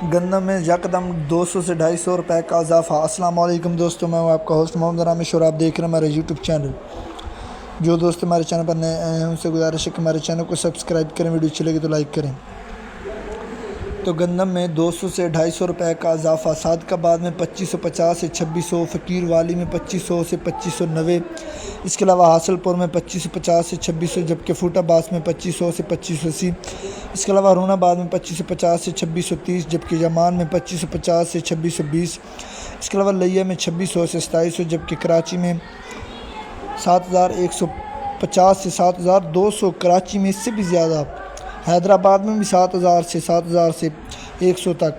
गंदम में यकदम 200 से 250 रुपए का इजाफा। अस्सलाम वालेकुम दोस्तों, मैं हूं आपका होस्ट मोहम्मद रामेश और आप देख रहे हैं हमारे यूट्यूब चैनल। जो दोस्त हमारे चैनल पर नए आए हैं उनसे गुजारिश है कि हमारे चैनल को सब्सक्राइब करें, वीडियो अच्छी लगी तो लाइक करें। तो गंदम में 200 से 250 रुपए का इजाफा। सादकाबाद में 2550 से 2600, फ़कीर वाली में 2500 से 2590, इसके अलावा हासलपुर में 2550 से 2600, जबकि फूटाबाद में 2500 से 2580, इसके अलावा रोनाबाद में 2550 से 2630, जबकि यमान में 2550 से 2620, इसके अलावा लिया में 2600 से 2700, जबकि कराची में 7150 से 7200, कराची में इससे भी ज़्यादा। हैदराबाद में भी 7000 से 7100 तक,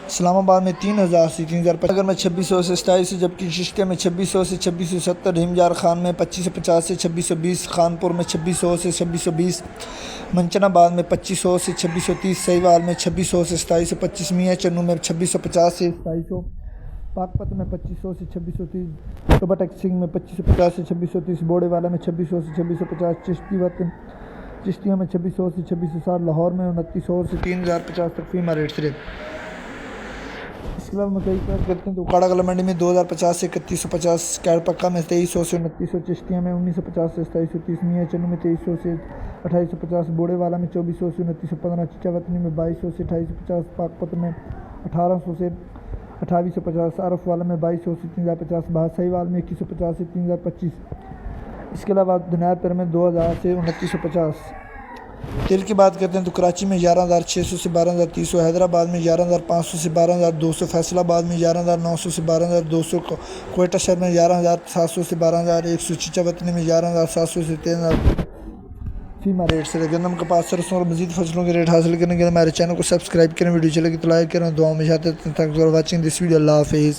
इस्लामाबाद में 3000 से 3050, नगर में 2600 से 2700, जबकि चिश्तिया में 2600 से 2670, हिमजार खान में 2550 से 2620, खानपुर में 2600 से 2620, मंचनाबाद में 2500 से 2630, सहीवाल में 2600 से 2725, मियाँ चन्नू में 2650 से 2700, पाकपत में 2500 से 2630, कबटक सिंह में 2550 से 2630, बोड़ेवाला में 2600 से 2650, चिश्तिया में 2600 से 2660, लाहौर में 2900 से 3050 तक फीमा रेट से। इसके अलावा मकई की बात करते हैं तो उकाड़ा कला मंडी में 2050 से 3150, कैर पक्का में 2300 से 2900, चिश्तिया में 1950 से 2730, मियाँ चन्नू में 2300 से 2850, बोड़ेवाला में 2400 से 2915, चिचावतनी में 2200 से 2850, पाकपत में 1800 से 2850, आरफ वाला में 2200 से 3050, सहीवाल में 2150 से 3025, इसके अलावा दुनियापुर में 2000 से 2950। तेल की बात करते हैं तो कराची में 11600 से 12300, हैदराबाद में 11500 से 12200, फैसलाबाद में 11900 से 12200, कोयटा शहर में 11700 से 12100, चिचावतनी में 11700 से 3000 फीमा रेट से। गंदम कपास सरसों और मजीद फसलों के रेट हासिल करने के लिए हमारे चैनल को सब्सक्राइब करें, वीडियो चलेगी तो लाइक करें, दुआओं में जाते हैं। Thanks for watching this video. अल्लाह हाफिज़।